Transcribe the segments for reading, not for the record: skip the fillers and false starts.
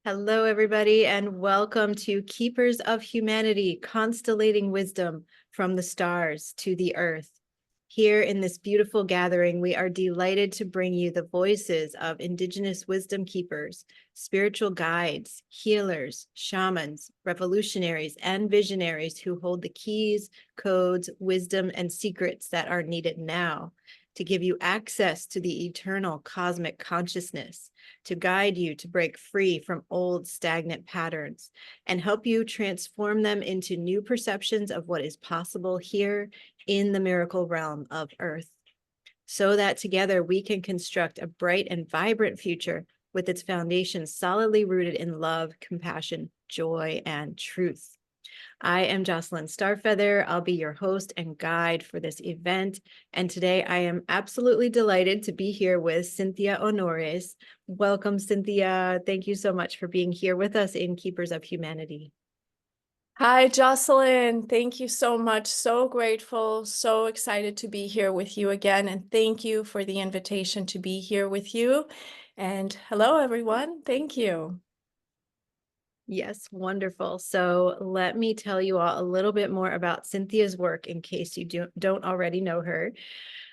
Hello, everybody, and welcome to Keepers of Humanity, Constellating Wisdom from the Stars to the Earth. Here in this beautiful gathering, we are delighted to bring you the voices of indigenous wisdom keepers, spiritual guides, healers, shamans, revolutionaries, and visionaries who hold the keys, codes, wisdom, and secrets that are needed now to give you access to the eternal cosmic consciousness, to guide you to break free from old stagnant patterns and help you transform them into new perceptions of what is possible here in the miracle realm of Earth, so that together we can construct a bright and vibrant future with its foundations solidly rooted in love, compassion, joy, and truth. I am Jocelyn Starfeather. I'll be your host and guide for this event. And today I am absolutely delighted to be here with Cynthia Honores. Welcome, Cynthia. Thank you so much for being here with us in Keepers of Humanity. Hi, Jocelyn. Thank you so much. So grateful, so excited to be here with you again. And thank you for the invitation to be here with you. And hello, everyone. Thank you. Yes, wonderful. So let me tell you all a little bit more about Cynthia's work in case you don't already know her.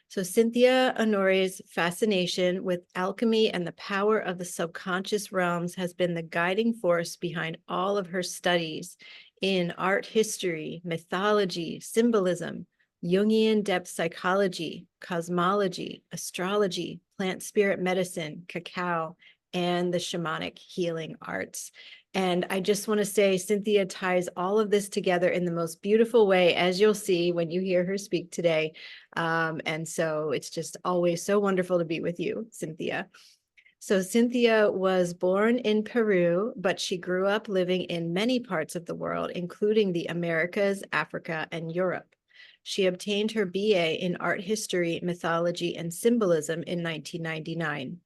So Cynthia Honore's fascination with alchemy and the power of the subconscious realms has been the guiding force behind all of her studies in art history, mythology, symbolism, Jungian depth psychology, cosmology, astrology, plant spirit medicine, cacao, and the shamanic healing arts. And I just want to say, Cynthia ties all of this together in the most beautiful way, as you'll see when you hear her speak today. And so it's just always so wonderful to be with you, Cynthia. So Cynthia was born in Peru, but she grew up living in many parts of the world, including the Americas, Africa, and Europe. She obtained her BA in art history, mythology, and symbolism in 1999.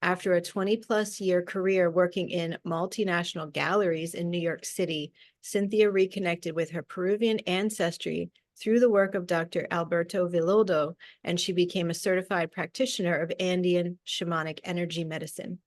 After a 20-plus year career working in multinational galleries in New York City, Cynthia reconnected with her Peruvian ancestry through the work of Dr. Alberto Villoldo, and she became a certified practitioner of Andean shamanic energy medicine.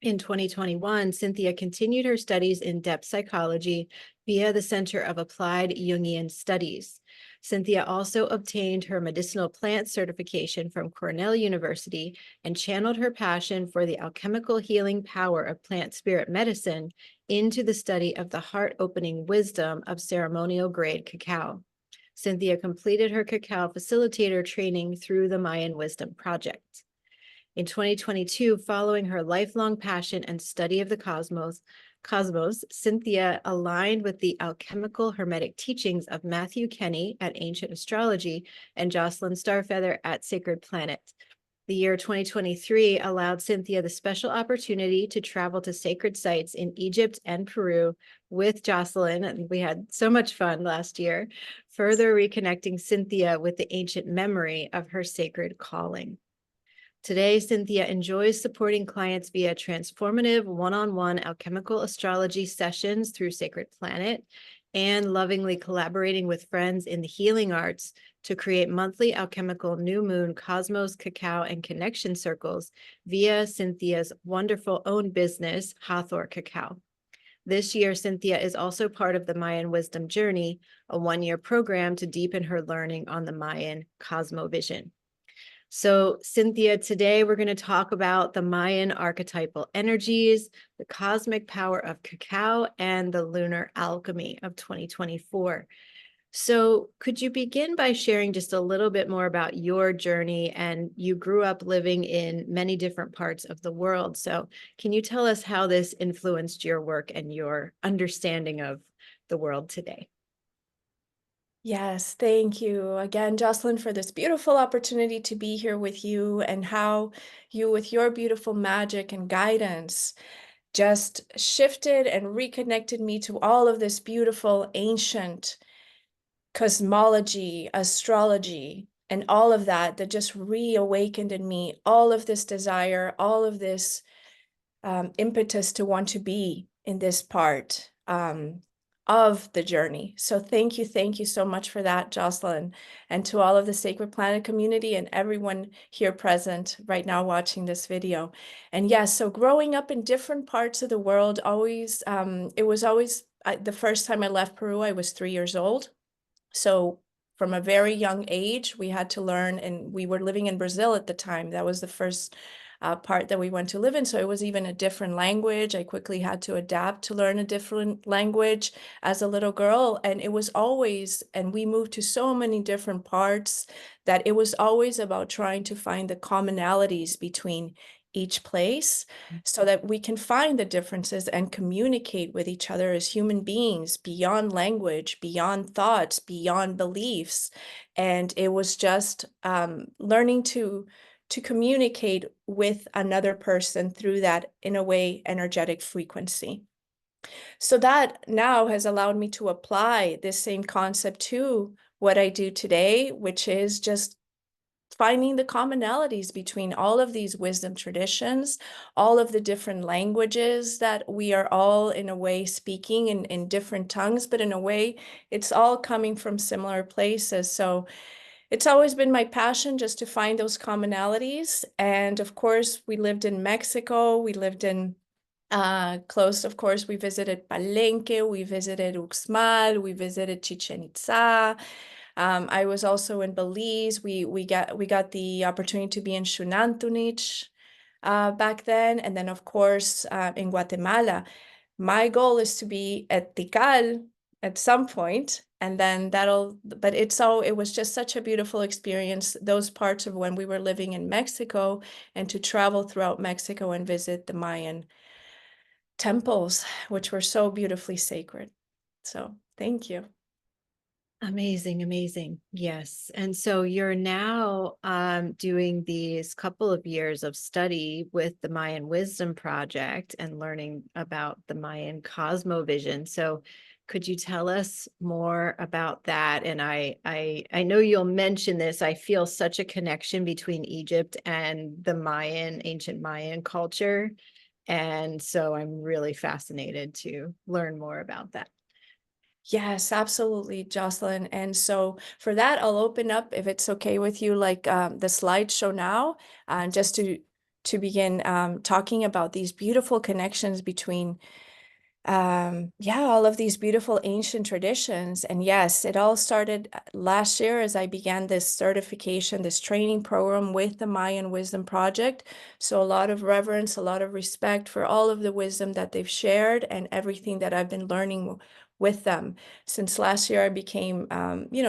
In 2021, Cynthia continued her studies in depth psychology via the Center of Applied Jungian Studies. Cynthia also obtained her medicinal plant certification from Cornell University and channeled her passion for the alchemical healing power of plant spirit medicine into the study of the heart-opening wisdom of ceremonial grade cacao. Cynthia completed her cacao facilitator training through the Mayan Wisdom Project. In 2022, following her lifelong passion and study of the cosmos, Cynthia aligned with the alchemical hermetic teachings of Matthew Kenny at Ancient Astrology and Jocelyn Starfeather at Sacred Planet. The year 2023 allowed Cynthia the special opportunity to travel to sacred sites in Egypt and Peru with Jocelyn, and we had so much fun last year, further reconnecting Cynthia with the ancient memory of her sacred calling. Today, Cynthia enjoys supporting clients via transformative one-on-one alchemical astrology sessions through Sacred Planet and lovingly collaborating with friends in the healing arts to create monthly alchemical new moon cosmos, cacao, and connection circles via Cynthia's wonderful own business, Hathor Cacao. This year, Cynthia is also part of the Mayan Wisdom Journey, a one-year program to deepen her learning on the Mayan cosmovision. So Cynthia, today we're going to talk about the Mayan archetypal energies, the cosmic power of cacao, and the lunar alchemy of 2024. So could you begin by sharing just a little bit more about your journey? And you grew up living in many different parts of the world. So can you tell us how this influenced your work and your understanding of the world today? Yes, thank you again, Jocelyn, for this beautiful opportunity to be here with you and how you, with your beautiful magic and guidance, just shifted and reconnected me to all of this beautiful ancient cosmology, astrology, and all of that just reawakened in me all of this desire, all of this impetus to want to be in this part of the journey. So thank you so much for that, Jocelyn, and to all of the Sacred Planet community and everyone here present right now watching this video. And yes, so growing up in different parts of the world, always, it was always, the first time I left Peru, I was 3 years old. So from a very young age, we had to learn, and we were living in Brazil at the time. That was the first part that we went to live in. So it was even a different language. I quickly had to adapt to learn a different language as a little girl. And it was always, and we moved to so many different parts that it was always about trying to find the commonalities between each place so that we can find the differences and communicate with each other as human beings beyond language, beyond thoughts, beyond beliefs. And it was just learning to communicate with another person through that, in a way, energetic frequency. So that now has allowed me to apply this same concept to what I do today, which is just finding the commonalities between all of these wisdom traditions, all of the different languages that we are all in a way speaking in different tongues, but in a way it's all coming from similar places. So it's always been my passion just to find those commonalities. And of course, we lived in Mexico, we lived in close, of course, we visited Palenque, we visited Uxmal, we visited Chichen Itza. I was also in Belize. We got the opportunity to be in Xunantunich back then, and then of course in Guatemala. My goal is to be at Tikal at some point, and then that'll. But it was just such a beautiful experience. Those parts of when we were living in Mexico, and to travel throughout Mexico and visit the Mayan temples, which were so beautifully sacred. So thank you. Amazing, amazing. Yes. And so you're now doing these couple of years of study with the Mayan Wisdom Project and learning about the Mayan cosmovision. So could you tell us more about that? And I know you'll mention this. I feel such a connection between Egypt and the Mayan, ancient Mayan culture. And so I'm really fascinated to learn more about that. Yes, absolutely, Jocelyn. And so for that, I'll open up, if it's okay with you, like the slideshow now, just to begin talking about these beautiful connections between yeah, all of these beautiful ancient traditions. And yes, it all started last year as I began this certification, this training program with the Mayan Wisdom Project. So a lot of reverence, a lot of respect for all of the wisdom that they've shared and everything that I've been learning with them. Since last year, I became,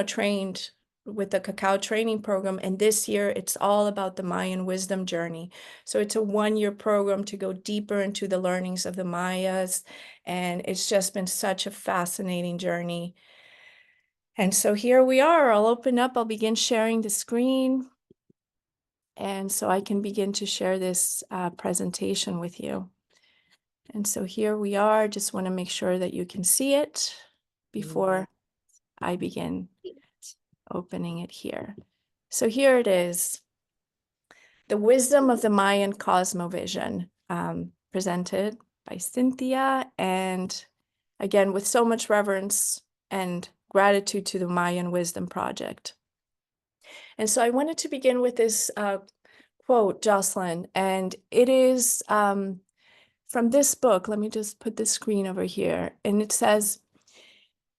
trained with the Cacao training program. And this year, it's all about the Mayan wisdom journey. So it's a 1-year program to go deeper into the learnings of the Mayas. And it's just been such a fascinating journey. And so here we are. I'll open up, I'll begin sharing the screen. And so I can begin to share this presentation with you. And so here we are. Just want to make sure that you can see it before I begin opening it here. So here it is. The Wisdom of the Mayan Cosmovision, presented by Cynthia, and again, with so much reverence and gratitude to the Mayan Wisdom Project. And so I wanted to begin with this quote, Jocelyn, and it is from this book. Let me just put the screen over here. And it says,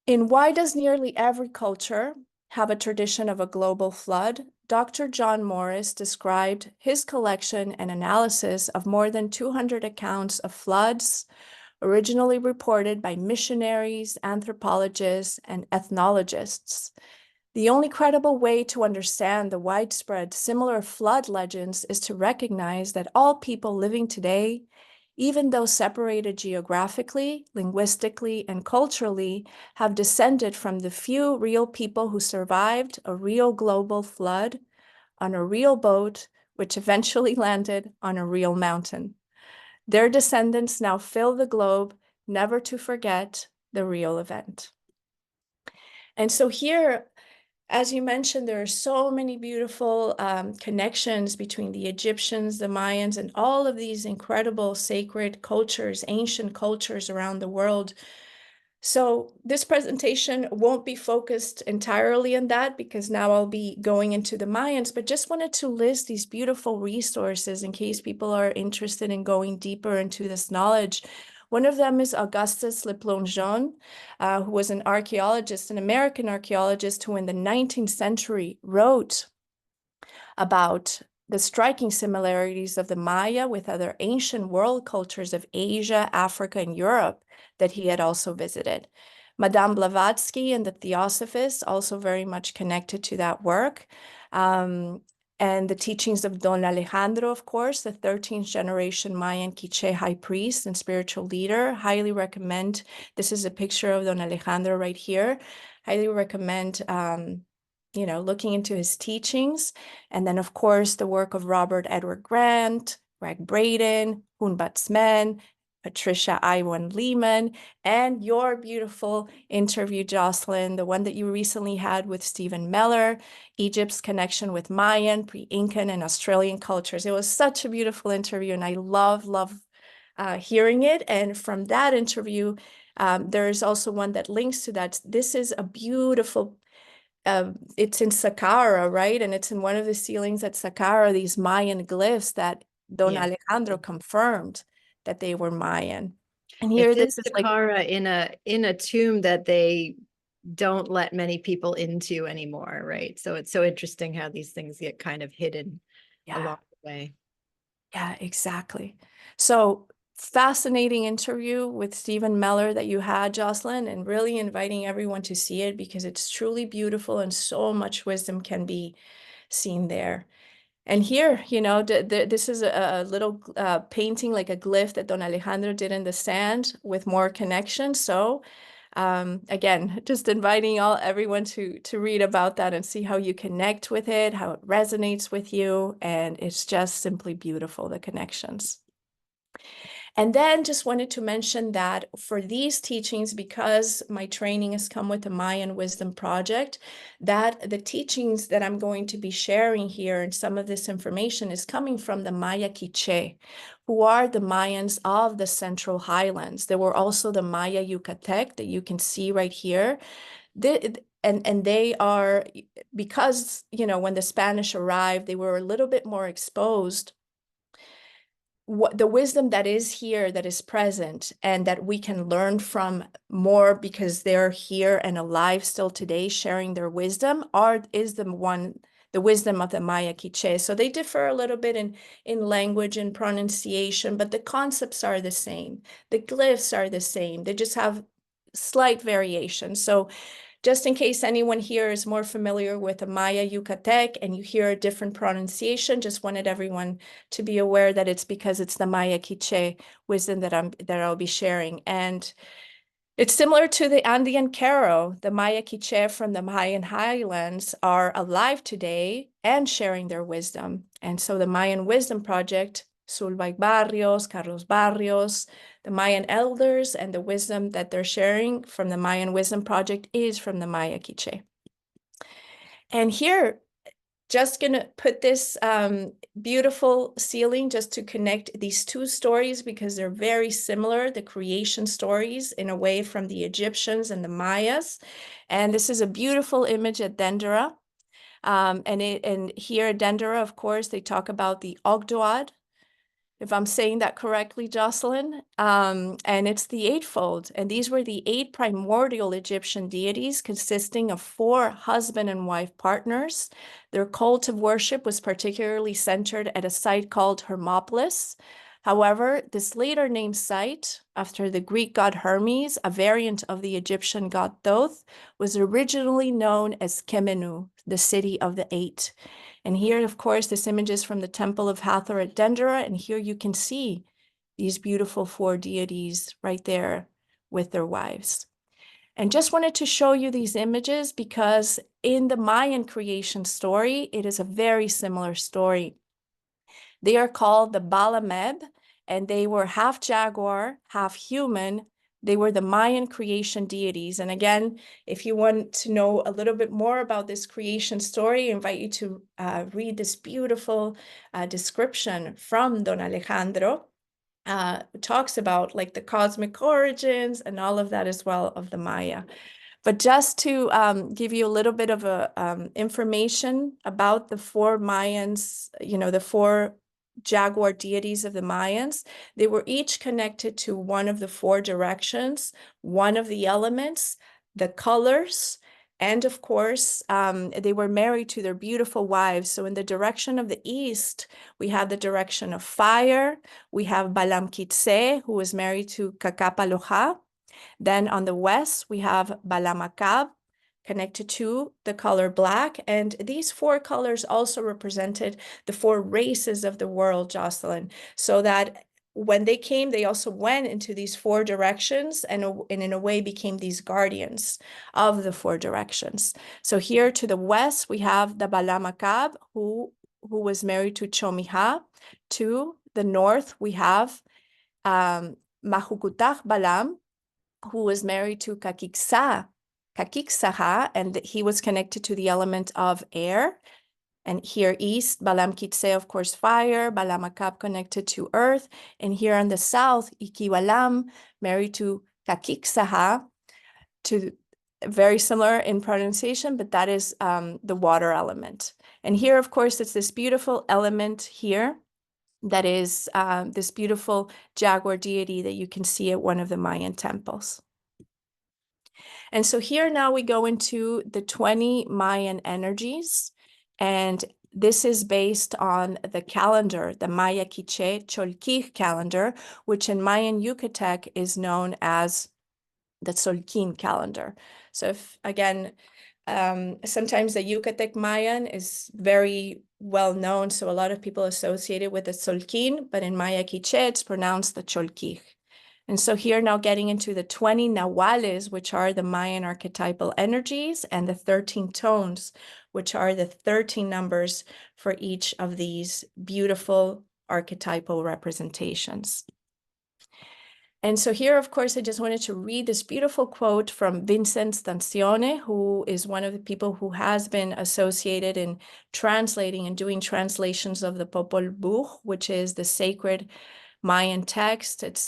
in Why Does Nearly Every Culture Have a Tradition of a Global Flood? Dr. John Morris described his collection and analysis of more than 200 accounts of floods, originally reported by missionaries, anthropologists, and ethnologists. The only credible way to understand the widespread similar flood legends is to recognize that all people living today, even though separated geographically, linguistically, and culturally, have descended from the few real people who survived a real global flood on a real boat, which eventually landed on a real mountain. Their descendants now fill the globe, never to forget the real event. And so here, as you mentioned, there are so many beautiful connections between the Egyptians, the Mayans, and all of these incredible sacred cultures, ancient cultures around the world. So this presentation won't be focused entirely on that because now I'll be going into the Mayans, but just wanted to list these beautiful resources in case people are interested in going deeper into this knowledge. One of them is Augustus Le Plongeon, who was an archaeologist, an American archaeologist who in the 19th century wrote about the striking similarities of the Maya with other ancient world cultures of Asia, Africa, and Europe that he had also visited. Madame Blavatsky and the Theosophists, also very much connected to that work. And the teachings of Don Alejandro, of course, the 13th generation Mayan Quiche high priest and spiritual leader. Highly recommend. This is a picture of Don Alejandro right here. Highly recommend looking into his teachings. And then, of course, the work of Robert Edward Grant, Greg Braden, Hunbat Smen, Patricia Iwan Lehman, and your beautiful interview, Jocelyn, the one that you recently had with Stephen Meller, Egypt's connection with Mayan, pre-Incan, and Australian cultures. It was such a beautiful interview, and I love hearing it. And from that interview, there's also one that links to that. This is a beautiful it's in Saqqara, right? And it's in one of the ceilings at Saqqara, these Mayan glyphs that Don Yeah. Alejandro confirmed that they were Mayan. And here, It's in this is like, Saqqara in a tomb that they don't let many people into anymore, right? So it's so interesting how these things get kind of hidden yeah, along the way. yeah, exactly. So fascinating interview with Stephen Meller that you had, Jocelyn, and really inviting everyone to see it because it's truly beautiful and so much wisdom can be seen there. And here, this is a little painting, like a glyph that Don Alejandro did in the sand with more connection. So again, just inviting everyone to read about that and see how you connect with it, how it resonates with you. And it's just simply beautiful, the connections. And then just wanted to mention that for these teachings, because my training has come with the Mayan Wisdom Project, that the teachings that I'm going to be sharing here and some of this information is coming from the Maya Quiche, who are the Mayans of the Central Highlands. There were also the Maya Yucatec that you can see right here. And they are, because, when the Spanish arrived, they were a little bit more exposed what the wisdom that is here, that is present, and that we can learn from more because they're here and alive still today, sharing their wisdom, is the wisdom of the Maya Quiche. So they differ a little bit in language and pronunciation, but the concepts are the same. The glyphs are the same. They just have slight variations. So just in case anyone here is more familiar with the Maya Yucatec and you hear a different pronunciation, just wanted everyone to be aware that it's because it's the Maya Quiche wisdom that I'll be sharing. And it's similar to the Andean Caro. The Maya Quiche from the Mayan highlands are alive today and sharing their wisdom. And so the Mayan Wisdom Project, Sulvay Barrios, Carlos Barrios, the Mayan elders, and the wisdom that they're sharing from the Mayan Wisdom Project is from the Maya Quiche. And here, just gonna put this beautiful ceiling just to connect these two stories because they're very similar, the creation stories in a way from the Egyptians and the Mayas. And this is a beautiful image at Dendera. And here at Dendera, of course, they talk about the Ogdoad, if I'm saying that correctly, Jocelyn. And it's the eightfold. And these were the 8 primordial Egyptian deities consisting of 4 husband and wife partners. Their cult of worship was particularly centered at a site called Hermopolis. However, this later named site, after the Greek god Hermes, a variant of the Egyptian god Thoth, was originally known as Kemenu, the city of the 8. And here, of course, this image is from the Temple of Hathor at Dendera, and here you can see these beautiful 4 deities right there with their wives. And just wanted to show you these images because in the Mayan creation story, it is a very similar story. They are called the Balameb, and they were half jaguar, half human. They were the Mayan creation deities. And again, if you want to know a little bit more about this creation story, I invite you to read this beautiful description from Don Alejandro. talks about like the cosmic origins and all of that as well of the Maya. But just to give you a little bit of information about the four Mayans, the four jaguar deities of the Mayans, they were each connected to one of the four directions, one of the elements, the colors, and of course, they were married to their beautiful wives. So in the direction of the east, we have the direction of fire. We have Balam Kitse, who was married to Cacao. Then on the west, we have Balamakab, connected to the color black. And these four colors also represented the four races of the world, Jocelyn, so that when they came, they also went into these four directions and in a way became these guardians of the four directions. So here to the west, we have the Balamakab, who was married to Chomiha. To the north, we have Mahukutah Balam, who was married to Kakiksaha, and he was connected to the element of air. And here east, Balam Kitse, of course, fire, Balamakab connected to earth. And here on the south, Ikiwalam, married to Kakiksaha, to very similar in pronunciation, but that is the water element. And here, of course, it's this beautiful element here that is this beautiful jaguar deity that you can see at one of the Mayan temples. And so here now we go into the 20 Mayan energies, and this is based on the calendar, the Maya Quiche Cholquij calendar, which in Mayan Yucatec is known as the Tzolkin calendar. So if, again, sometimes the Yucatec Mayan is very well known, so a lot of people associate it with the Tzolkin, but in Maya Quiche, it's pronounced the Cholquij. And so here now getting into the 20 nahuales, which are the Mayan archetypal energies, and the 13 tones, which are the 13 numbers for each of these beautiful archetypal representations. And so here, of course, I just wanted to read this beautiful quote from Vincent Stancione, who is one of the people who has been associated in translating and doing translations of the Popol Vuh, which is the sacred Mayan text. It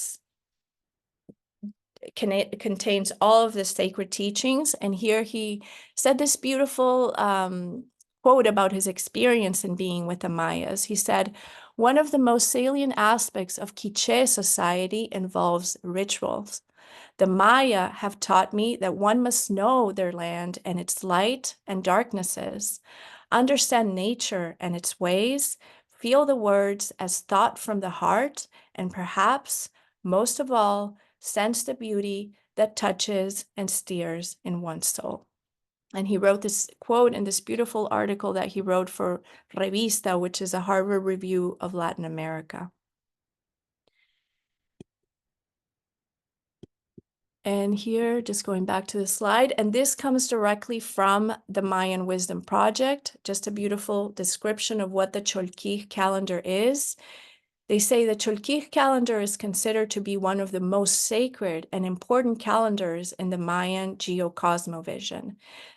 contains all of the sacred teachings. And here he said this beautiful quote about his experience in being with the Mayas. He said, "One of the most salient aspects of Quiche society involves rituals. The Maya have taught me that one must know their land and its light and darknesses, understand nature and its ways, feel the words as thought from the heart, and perhaps, most of all, sense the beauty that touches and steers in one's soul." And he wrote this quote in this beautiful article that he wrote for Revista, which is a Harvard Review of Latin America. And here, just going back to the slide, and this comes directly from the Mayan Wisdom Project, just a beautiful description of what the Cholquij calendar is. They say the Cholquij calendar is considered to be one of the most sacred and important calendars in the Mayan geocosmovision.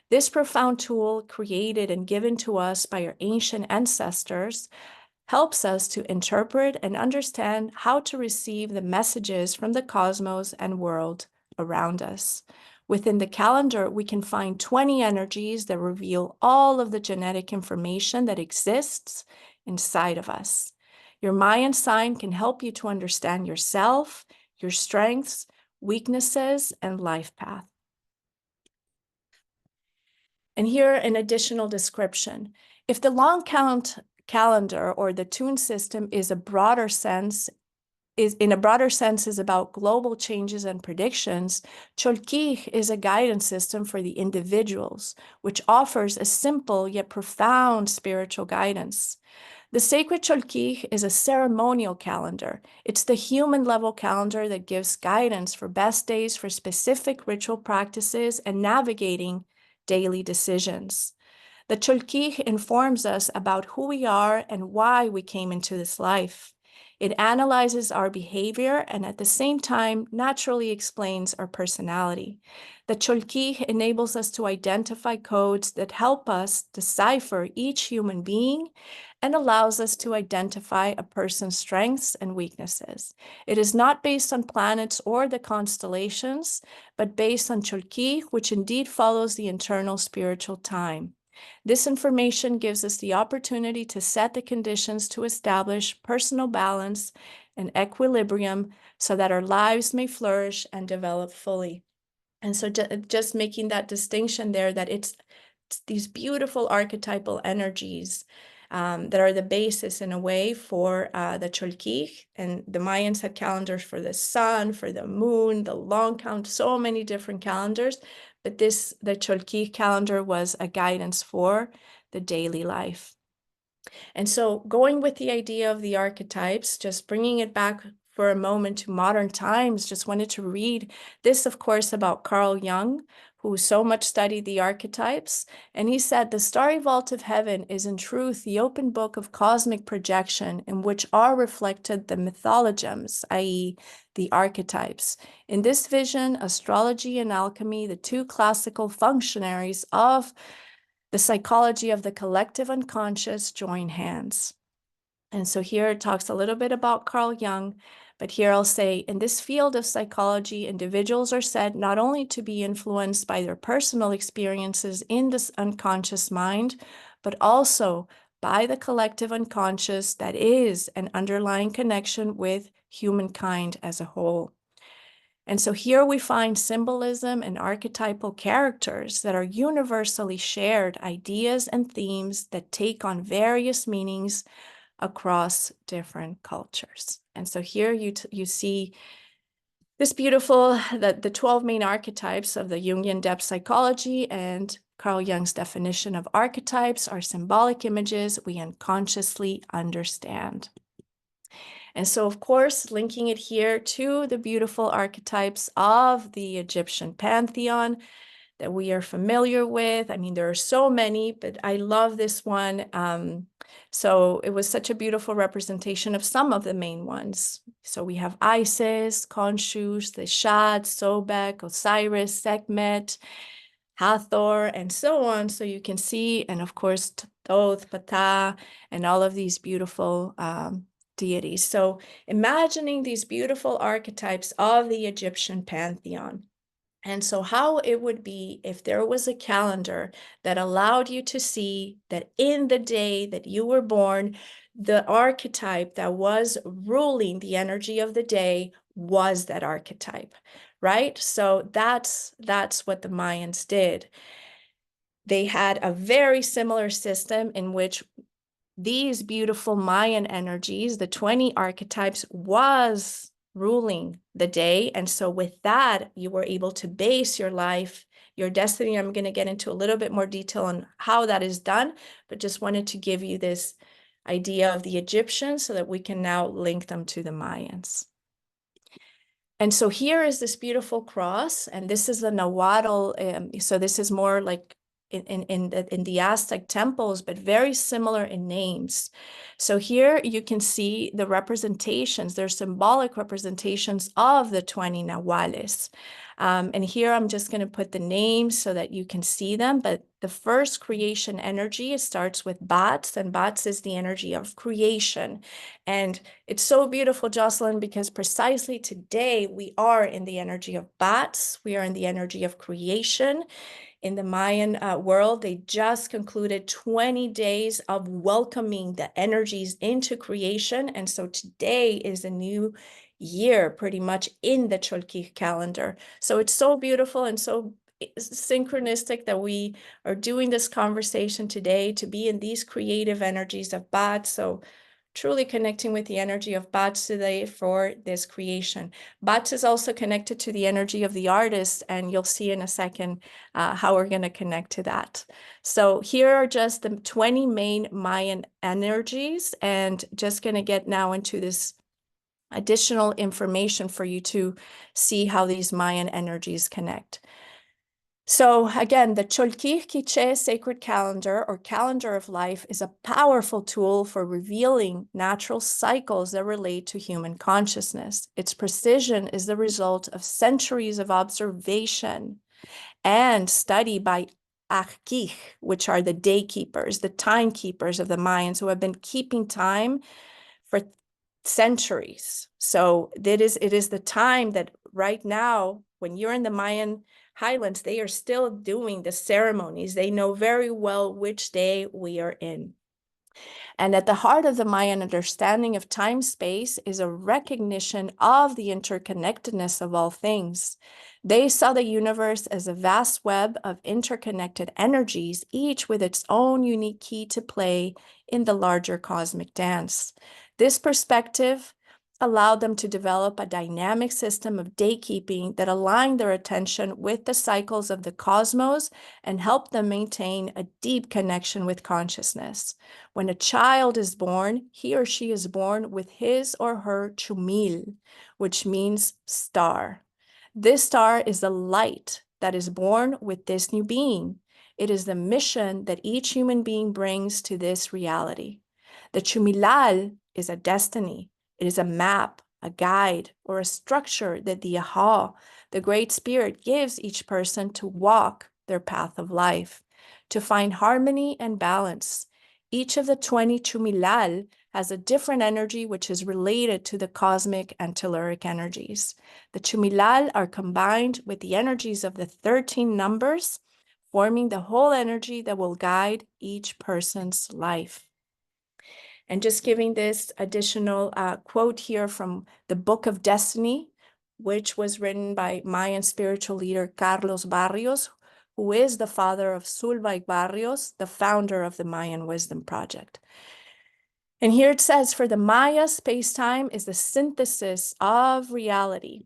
This profound tool, created and given to us by our ancient ancestors, helps us to interpret and understand how to receive the messages from the cosmos and world around us. Within the calendar, we can find 20 energies that reveal all of the genetic information that exists inside of us. Your Mayan sign can help you to understand yourself, your strengths, weaknesses, and life path. And here an additional description. If the long count calendar or the tune system is in a broader sense is about global changes and predictions, Cholquij is a guidance system for the individuals, which offers a simple yet profound spiritual guidance. The sacred Cholquij is a ceremonial calendar. It's the human level calendar that gives guidance for best days for specific ritual practices and navigating daily decisions. The Cholquij informs us about who we are and why we came into this life. It analyzes our behavior and at the same time naturally explains our personality. The Cholki enables us to identify codes that help us decipher each human being and allows us to identify a person's strengths and weaknesses. It is not based on planets or the constellations, but based on Cholki, which indeed follows the internal spiritual time. This information gives us the opportunity to set the conditions to establish personal balance and equilibrium so that our lives may flourish and develop fully. And so just making that distinction there, that it's these beautiful archetypal energies that are the basis in a way for the Cholquij. And the Mayans had calendars for the sun, for the moon, the long count, so many different calendars. But the Cholquij calendar was a guidance for the daily life. And so going with the idea of the archetypes, just bringing it back for a moment to modern times, just wanted to read this, of course, about Carl Jung, who so much studied the archetypes. And he said, the starry vault of heaven is in truth the open book of cosmic projection in which are reflected the mythologems, i.e., the archetypes. In this vision, astrology and alchemy, the two classical functionaries of the psychology of the collective unconscious, join hands. And so here it talks a little bit about Carl Jung, but here I'll say, in this field of psychology, individuals are said not only to be influenced by their personal experiences in this unconscious mind, but also by the collective unconscious that is an underlying connection with humankind as a whole. And so here we find symbolism and archetypal characters that are universally shared ideas and themes that take on various meanings across different cultures. And so here you see this beautiful, the 12 main archetypes of the Jungian depth psychology, and Carl Jung's definition of archetypes are symbolic images we unconsciously understand. And so, of course, linking it here to the beautiful archetypes of the Egyptian pantheon that we are familiar with. I mean, there are so many, but I love this one. So it was such a beautiful representation of some of the main ones. So we have Isis, Khonshu, the Shad, Sobek, Osiris, Sekhmet, Hathor, and so on. So you can see, and of course, Thoth, Ptah, and all of these beautiful deities. So imagining these beautiful archetypes of the Egyptian pantheon. And so how it would be if there was a calendar that allowed you to see that in the day that you were born, the archetype that was ruling the energy of the day was that archetype, right? So that's what the Mayans did. They had a very similar system in which these beautiful Mayan energies, the 20 archetypes, was ruling the day. And so with that, you were able to base your life, your destiny. I'm going to get into a little bit more detail on how that is done, but just wanted to give you this idea of the Egyptians so that we can now link them to the Mayans. And so here is this beautiful cross, and this is the Nahuatl. So this is more like in the Aztec temples, but very similar in names. So here you can see the representations. They're symbolic representations of the 20 Nahuales. And here I'm just going to put the names so that you can see them. But the first creation energy, it starts with Bats, and Bats is the energy of creation. And it's so beautiful, Jocelyn, because precisely today we are in the energy of Bats. We are in the energy of creation. In the Mayan world, they just concluded 20 days of welcoming the energies into creation. And so today is a new year pretty much in the Cholquij calendar. So it's so beautiful and so synchronistic that we are doing this conversation today to be in these creative energies of Bat. So truly connecting with the energy of Bats today for this creation. Bats is also connected to the energy of the artist, and you'll see in a second how we're going to connect to that. So here are just the 20 main Mayan energies, and just going to get now into this additional information for you to see how these Mayan energies connect. So again, the Cholquij Quiché sacred calendar or calendar of life is a powerful tool for revealing natural cycles that relate to human consciousness. Its precision is the result of centuries of observation and study by Archetypal, which are the day keepers, the timekeepers of the Mayans who have been keeping time for centuries. So it is the time that right now, when you're in the Mayan highlands, they are still doing the ceremonies. They know very well which day we are in. And at the heart of the Mayan understanding of time-space is a recognition of the interconnectedness of all things. They saw the universe as a vast web of interconnected energies, each with its own unique key to play in the larger cosmic dance. This perspective allowed them to develop a dynamic system of daykeeping that aligned their attention with the cycles of the cosmos and helped them maintain a deep connection with consciousness. When a child is born, he or she is born with his or her chumil, which means star. This star is the light that is born with this new being. It is the mission that each human being brings to this reality. The chumilal is a destiny. It is a map, a guide, or a structure that the Aha, the Great Spirit, gives each person to walk their path of life, to find harmony and balance. Each of the 20 chumilal has a different energy which is related to the cosmic and telluric energies. The chumilal are combined with the energies of the 13 numbers, forming the whole energy that will guide each person's life. And just giving this additional quote here from the Book of Destiny, which was written by Mayan spiritual leader Carlos Barrios, who is the father of Sulvay Barrios, the founder of the Mayan Wisdom Project. And here it says, for the Maya, space-time is the synthesis of reality,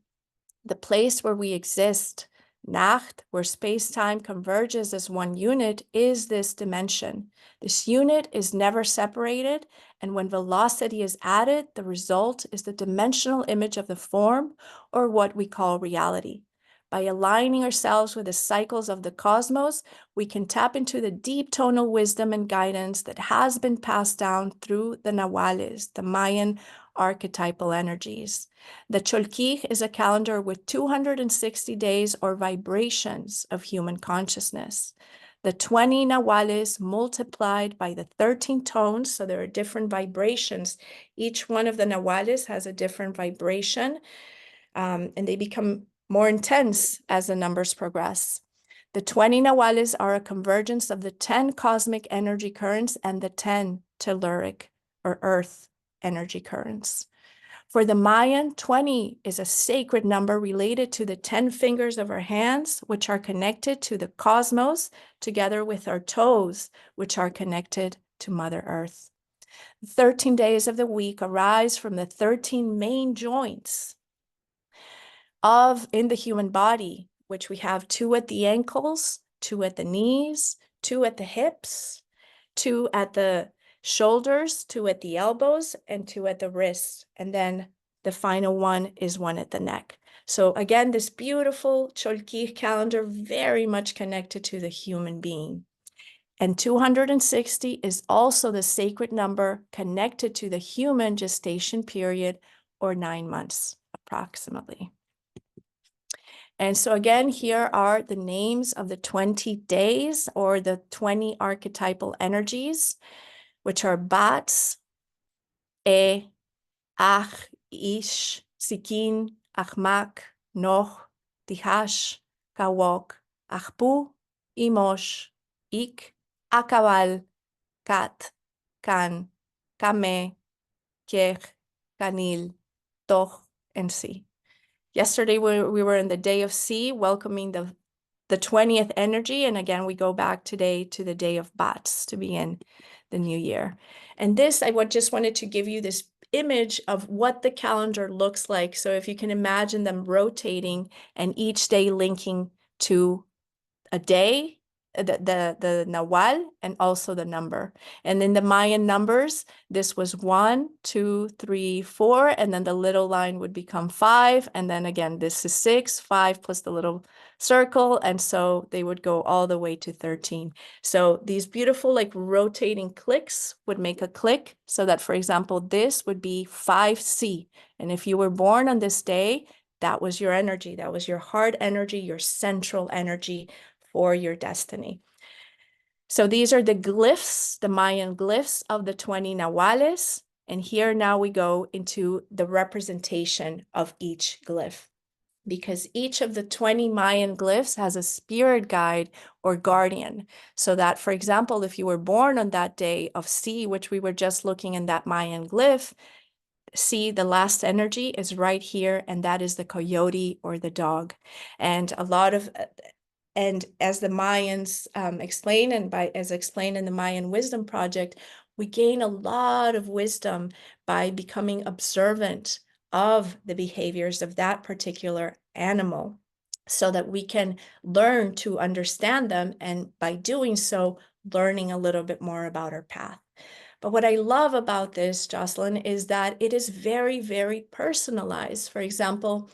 the place where we exist. Nacht, where space-time converges as one unit, is this dimension. This unit is never separated, and when velocity is added, the result is the dimensional image of the form, or what we call reality. By aligning ourselves with the cycles of the cosmos, we can tap into the deep tonal wisdom and guidance that has been passed down through the Nahuales, the Mayan archetypal energies. The Cholquij is a calendar with 260 days or vibrations of human consciousness. The 20 Nahuales multiplied by the 13 tones, so there are different vibrations. Each one of the Nahuales has a different vibration, and they become more intense as the numbers progress. The 20 Nahuales are a convergence of the 10 cosmic energy currents and the 10 telluric or earth energy currents. For the Mayan, 20 is a sacred number related to the 10 fingers of our hands, which are connected to the cosmos, together with our toes, which are connected to Mother Earth. The 13 days of the week arise from the 13 main joints in the human body, which we have 2 at the ankles, 2 at the knees, 2 at the hips, 2 at the shoulders, 2 at the elbows, and 2 at the wrists. And then the final one is 1 at the neck. So again, this beautiful Cholquij calendar, very much connected to the human being. And 260 is also the sacred number connected to the human gestation period, or 9 months approximately. And so again, here are the names of the 20 days or the 20 archetypal energies, which are Bats, E, Ach, Ish, Sikin, Achmak, Noch, Tihash, Kawok, Achpu, Imosh, Ik, Akabal, Kat, Kan, Kame, Kech, Kanil, Toch, and Si. Yesterday, we were in the day of C, welcoming the 20th energy. And again, we go back today to the day of Bats to begin the new year. And this, I just wanted to give you this image of what the calendar looks like. So if you can imagine them rotating and each day linking to a day the Nahual and also the number. And in the Mayan numbers, this was 1, 2, 3, 4, and then the little line would become 5. And then again, this is 6, 5 plus the little circle. And so they would go all the way to 13. So these beautiful like rotating clicks would make a click so that, for example, this would be 5C. And if you were born on this day, that was your energy. That was your heart energy, your central energy for your destiny. So these are the glyphs, the Mayan glyphs of the 20 Nahuales. And here now we go into the representation of each glyph, because each of the 20 Mayan glyphs has a spirit guide or guardian. So that, for example, if you were born on that day of C, which we were just looking in that Mayan glyph, C, the last energy is right here, and that is the coyote or the dog. And a lot of and as the Mayans explain, and as explained in the Mayan Wisdom Project, we gain a lot of wisdom by becoming observant of the behaviors of that particular animal so that we can learn to understand them, and by doing so, learning a little bit more about our path. But what I love about this, Jocelyn, is that it is very, very personalized. For example,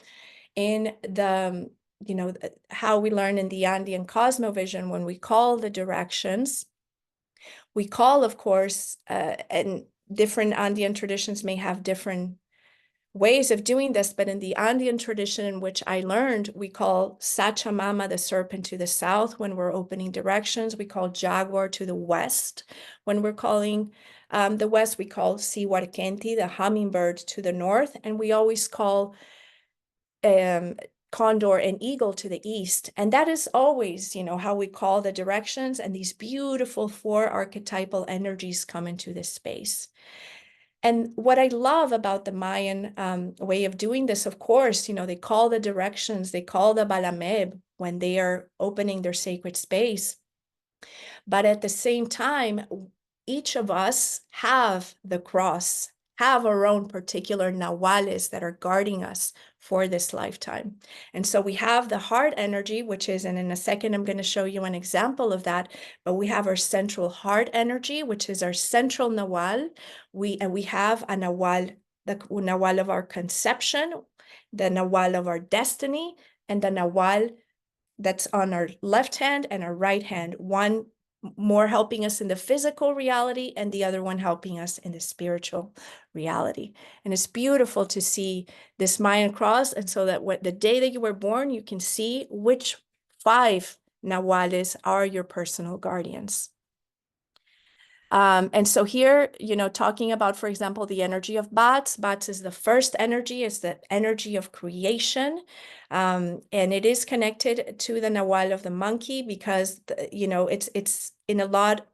in the how we learn in the Andean cosmovision, when we call the directions, we call, of course, and different Andean traditions may have different ways of doing this, but in the Andean tradition in which I learned, we call Sachamama, the serpent, to the south when we're opening directions. We call Jaguar to the west. When we're calling the west, we call Siwarkenti, the hummingbird, to the north. And we always call Condor and Eagle to the east. And that is always, how we call the directions. And these beautiful 4 archetypal energies come into this space. And what I love about the Mayan way of doing this, of course, they call the directions, they call the Balameb when they are opening their sacred space. But at the same time, each of us have the cross, have our own particular Nahuales that are guarding us for this lifetime. And so we have the heart energy, which is, and in a second, I'm going to show you an example of that, but we have our central heart energy, which is our central Nahual. We have a Nahual, the Nahual of our conception, the Nahual of our destiny, and the Nahual that's on our left hand and our right hand, one more helping us in the physical reality and the other one helping us in the spiritual reality. And it's beautiful to see this Mayan cross. And so that the day that you were born, you can see which 5 Nahuales are your personal guardians. And so here, talking about, for example, the energy of Bats. Bats is the first energy, is the energy of creation. And it is connected to the Nahual of the monkey because, it's in a lot,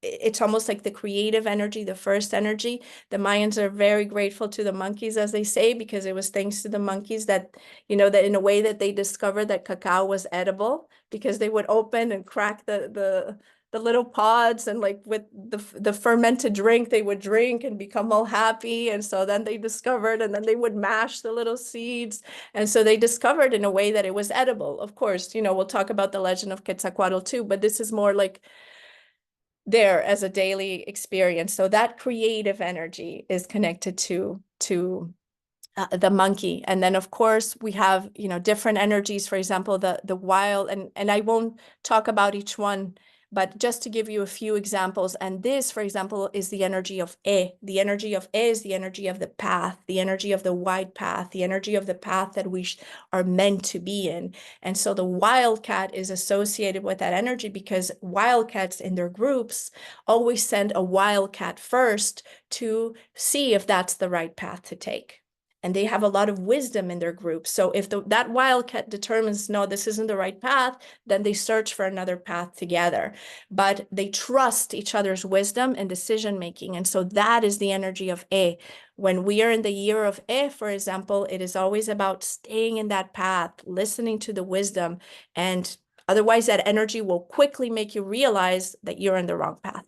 it's almost like the creative energy, the first energy. The Mayans are very grateful to the monkeys, as they say, because it was thanks to the monkeys that, that in a way that they discovered that cacao was edible, because they would open and crack the little pods, and like with the fermented drink they would drink and become all happy. And so then they discovered, and then they would mash the little seeds. And so they discovered in a way that it was edible. Of course, we'll talk about the legend of Quetzalcoatl too, but this is more like there as a daily experience. So that creative energy is connected to the monkey. And then, of course, we have, different energies. For example, the wild, and I won't talk about each one, but just to give you a few examples. And this, for example, is the energy of E. The energy of E is the energy of the path, the energy of the wide path, the energy of the path that we are meant to be in. And so the wildcat is associated with that energy because wildcats in their groups always send a wildcat first to see if that's the right path to take. And they have a lot of wisdom in their group. So if that wildcat determines, no, this isn't the right path, then they search for another path together. But they trust each other's wisdom and decision-making. And so that is the energy of E. When we are in the year of E, for example, it is always about staying in that path, listening to the wisdom. And otherwise, that energy will quickly make you realize that you're in the wrong path.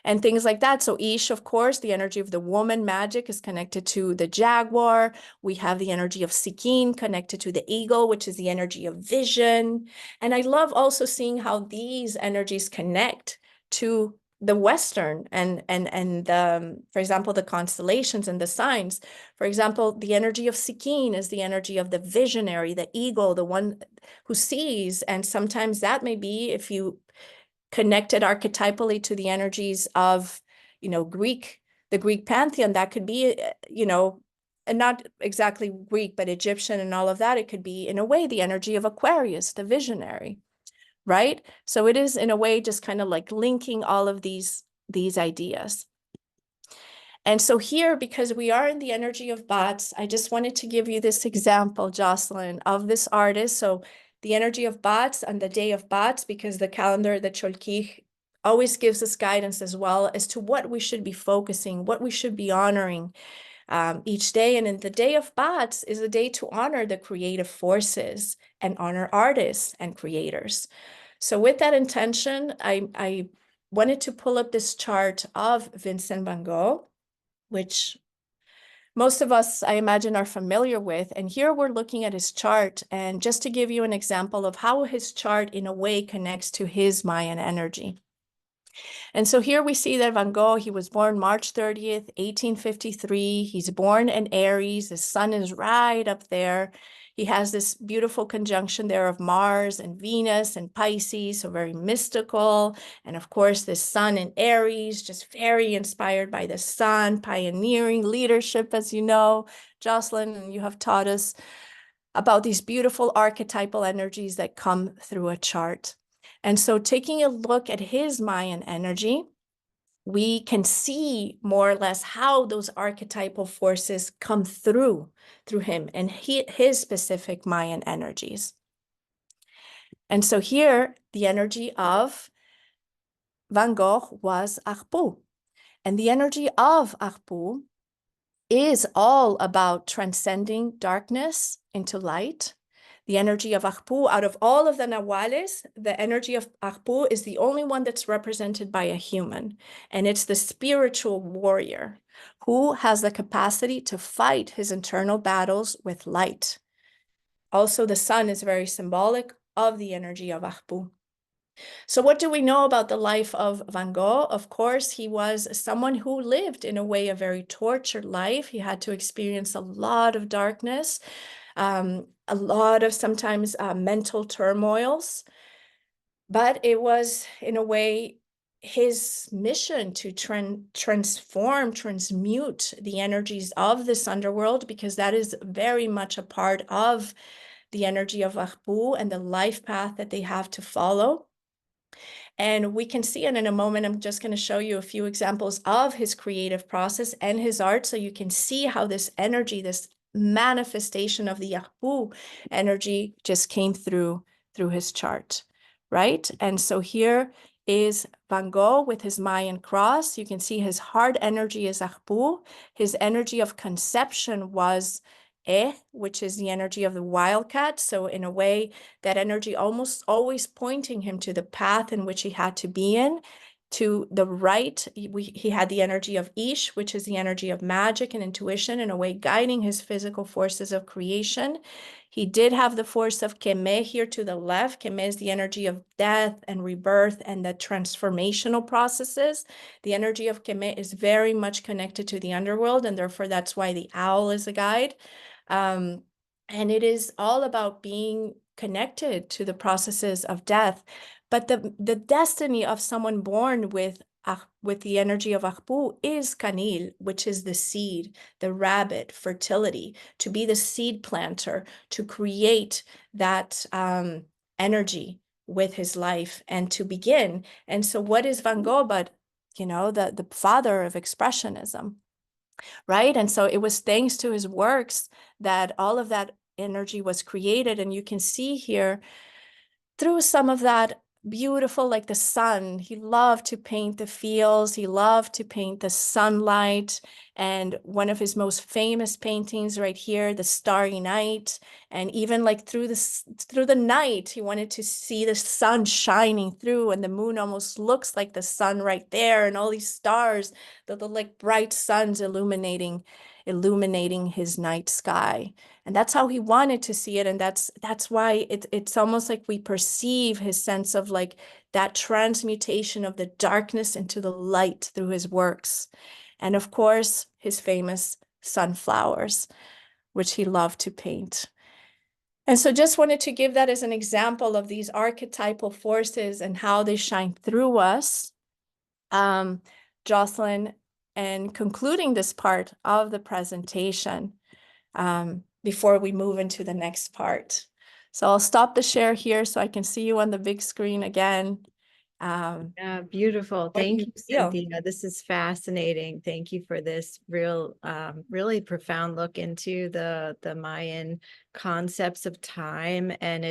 and things like that. So Ish, of course, the energy of the woman magic is connected to the jaguar. We have the energy of Sikin connected to the eagle, which is the energy of vision. And I love also seeing how these energies connect to the Western and for example, the constellations and the signs. For example, the energy of Sikin is the energy of the visionary, the eagle, the one who sees. And sometimes that may be, if you connect it archetypally to the energies of, the Greek pantheon, that could be, and not exactly Greek, but Egyptian and all of that. It could be, in a way, the energy of Aquarius, the visionary, right? So it is, in a way, just kind of like linking all of these ideas. And so here, because we are in the energy of Bats, I just wanted to give you this example, Jocelyn, of this artist. So the energy of Bats on the day of Bats, because the calendar, the Cholkij, always gives us guidance as well as to what we should be focusing, what we should be honoring each day. And in the day of Bats is a day to honor the creative forces and honor artists and creators. So with that intention, I wanted to pull up this chart of Vincent van Gogh, which most of us, I imagine, are familiar with. And here we're looking at his chart. And just to give you an example of how his chart, in a way, connects to his Mayan energy. And so here we see that Van Gogh, he was born March 30th, 1853. He's born in Aries. The sun is right up there. He has this beautiful conjunction there of Mars and Venus and Pisces, so very mystical. And of course, the sun in Aries, just very inspired by the sun, pioneering leadership, as you know, Jocelyn, and you have taught us about these beautiful archetypal energies that come through a chart. And so taking a look at his Mayan energy, we can see more or less how those archetypal forces come through him and his specific Mayan energies. And so here, the energy of Van Gogh was Arpu. And the energy of Arpu is all about transcending darkness into light. The energy of Arpu, out of all of the Nahuales, the energy of Arpu is the only one that's represented by a human. And it's the spiritual warrior who has the capacity to fight his internal battles with light. Also, the sun is very symbolic of the energy of Arpu. So what do we know about the life of Van Gogh? Of course, he was someone who lived, in a way, a very tortured life. He had to experience a lot of darkness, a lot of sometimes mental turmoils. But it was, in a way, his mission to transform, transmute the energies of this underworld, because that is very much a part of the energy of Arpu and the life path that they have to follow. And we can see it in a moment. I'm just going to show you a few examples of his creative process and his art, so you can see how this energy, this manifestation of the Arpu energy, just came through his chart, right? And so here is Van Gogh with his Mayan cross. You can see his heart energy is Arpu. His energy of conception was which is the energy of the wildcat. So in a way, that energy almost always pointing him to the path in which he had to be in. To the right, he had the energy of Ish, which is the energy of magic and intuition, in a way guiding his physical forces of creation. He did have the force of Keme here to the left. Keme is the energy of death and rebirth and the transformational processes. The energy of Keme is very much connected to the underworld, and therefore that's why the owl is a guide. And it is all about being connected to the processes of death. But the destiny of someone born with the energy of Arpu is Kanil, which is the seed, the rabbit, fertility, to be the seed planter, to create that energy with his life and to begin. And so what is Van Gogh but, the father of expressionism? Right? And so it was thanks to his works that all of that energy was created. And you can see here through some of that beautiful like the sun. He loved to paint the fields. He loved to paint the sunlight. And one of his most famous paintings right here, the Starry Night. And even like through the night, he wanted to see the sun shining through, and the moon almost looks like the sun right there, and all these stars, the like bright suns illuminating his night sky. And that's how he wanted to see it. And that's why it's almost like we perceive his sense of like that transmutation of the darkness into the light through his works. And of course, his famous sunflowers, which he loved to paint. And so just wanted to give that as an example of these archetypal forces and how they shine through us. Jocelyn, and concluding this part of the presentation, before we move into the next part. So I'll stop the share here so I can see you on the big screen again. Yeah, beautiful. What do Thank you you, feel? Cynthia. This is fascinating. Thank you for this really profound look into the Mayan concepts of time. And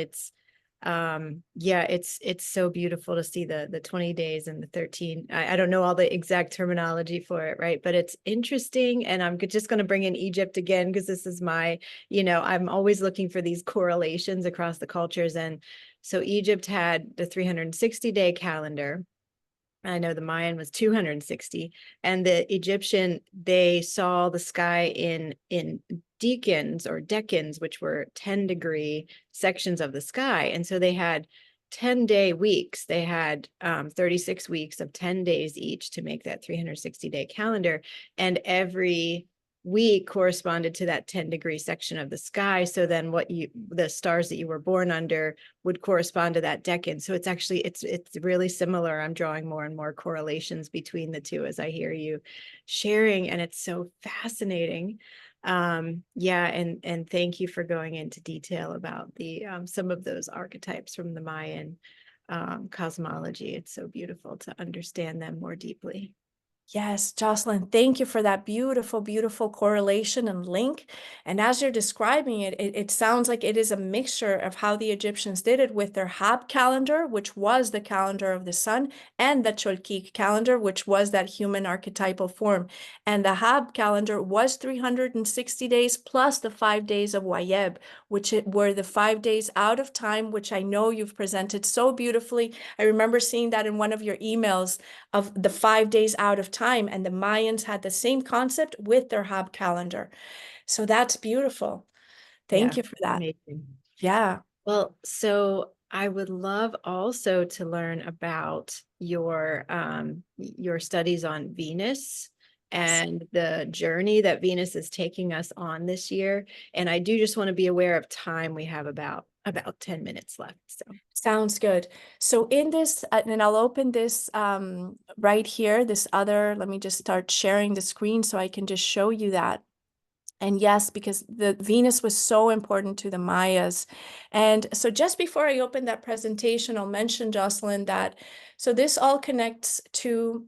yeah, it's so beautiful to see the 20 days and the 13. I don't know all the exact terminology for it, right? But it's interesting. And I'm just going to bring in Egypt again, because this is I'm always looking for these correlations across the cultures. And so Egypt had the 360-day calendar. I know the Mayan was 260, and the Egyptian, they saw the sky in decans or decans, which were 10-degree sections of the sky. And so they had 10-day weeks. They had 36 weeks of 10 days each to make that 360-day calendar. And every week corresponded to that 10-degree section of the sky. So then the stars that you were born under would correspond to that decan. So it's really similar. I'm drawing more and more correlations between the two as I hear you sharing, and it's so fascinating. Yeah, and thank you for going into detail about the some of those archetypes from the Mayan cosmology. It's so beautiful to understand them more deeply. Yes, Jocelyn, thank you for that beautiful, beautiful correlation and link. And as you're describing it, it sounds like it is a mixture of how the Egyptians did it with their Hab calendar, which was the calendar of the sun, and the Cholkik calendar, which was that human archetypal form. And the Hab calendar was 360 days plus the 5 days of Wayeb, which were the 5 days out of time, which I know you've presented so beautifully. I remember seeing that in one of your emails of the 5 days out of time, and the Mayans had the same concept with their Hab calendar. So that's beautiful. Thank Yeah, you for that. amazing. Yeah. Well, so I would love also to learn about your studies on Venus Yes. and the journey that Venus is taking us on this year. And I do just want to be aware of time. We have about 10 minutes left. So Sounds good. So in this, and I'll open this right here, this other, let me just start sharing the screen so I can just show you that. And yes, because the Venus was so important to the Mayas. And so just before I open that presentation, I'll mention, Jocelyn, that so this all connects to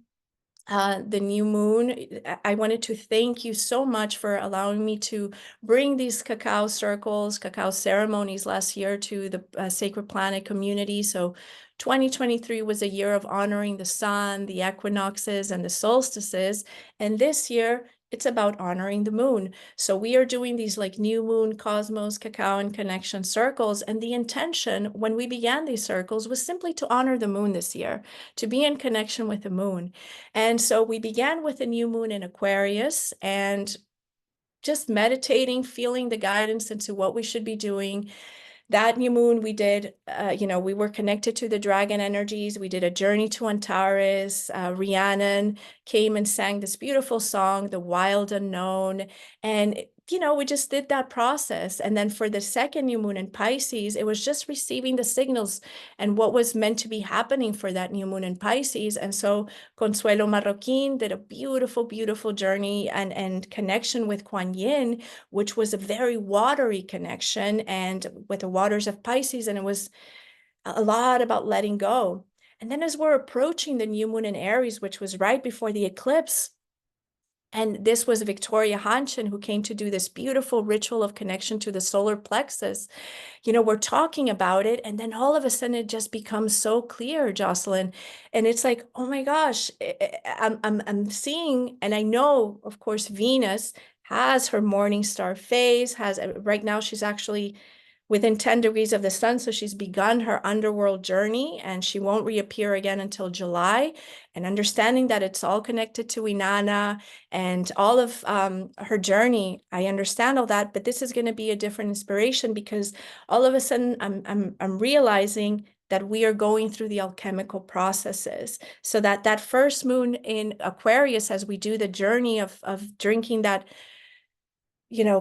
the new moon. I wanted to thank you so much for allowing me to bring these cacao circles, cacao ceremonies last year to the Sacred Planet community. So 2023 was a year of honoring the sun, the equinoxes, and the solstices. And this year, it's about honoring the moon. So we are doing these like new moon, cosmos, cacao, and connection circles. And the intention when we began these circles was simply to honor the moon this year, to be in connection with the moon. And so we began with a new moon in Aquarius and just meditating, feeling the guidance into what we should be doing. That new moon we did, we were connected to the dragon energies. We did a journey to Antares. Rhiannon came and sang this beautiful song, The Wild Unknown. And, we just did that process. And then for the second new moon in Pisces, it was just receiving the signals and what was meant to be happening for that new moon in Pisces. And so Consuelo Marroquin did a beautiful, beautiful journey and connection with Kuan Yin, which was a very watery connection and with the waters of Pisces. And it was a lot about letting go. And then as we're approaching the new moon in Aries, which was right before the eclipse, And this was Victoria Hanshin, who came to do this beautiful ritual of connection to the solar plexus. We're talking about it, and then all of a sudden it just becomes so clear, Jocelyn. And it's like, oh my gosh, I'm seeing, and I know, of course, Venus has her morning star phase, has right now she's actually within 10 degrees of the sun. So she's begun her underworld journey, and she won't reappear again until July. And understanding that it's all connected to Inanna and all of her journey, I understand all that, but this is going to be a different inspiration, because all of a sudden I'm realizing that we are going through the alchemical processes. So that first moon in Aquarius, as we do the journey of drinking that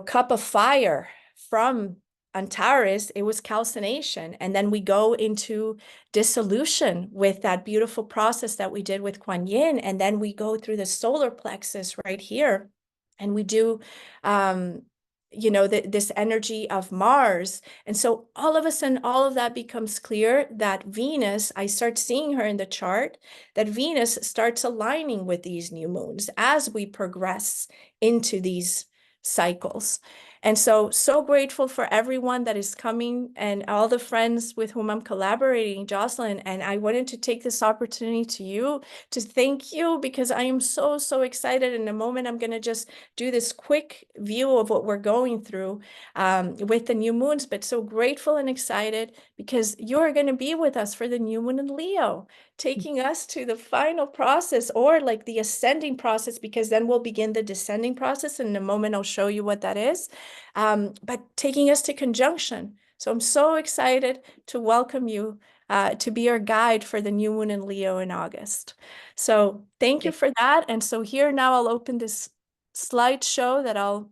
cup of fire from Antares, it was calcination. And then we go into dissolution with that beautiful process that we did with Kuan Yin. And then we go through the solar plexus right here. And we do, this energy of Mars. And so all of a sudden, all of that becomes clear, that Venus, I start seeing her in the chart, that Venus starts aligning with these new moons as we progress into these cycles. And so grateful for everyone that is coming and all the friends with whom I'm collaborating, Jocelyn. And I wanted to take this opportunity to thank you, because I am so, so excited. In a moment, I'm going to just do this quick view of what we're going through with the new moons, but so grateful and excited because you're going to be with us for the new moon in Leo, taking us to the final process, or like the ascending process, because then we'll begin the descending process. In a moment, I'll show you what that is, but taking us to conjunction. So I'm so excited to welcome you to be our guide for the new moon in Leo in August. So thank you for that. And so here now I'll open this slideshow that I'll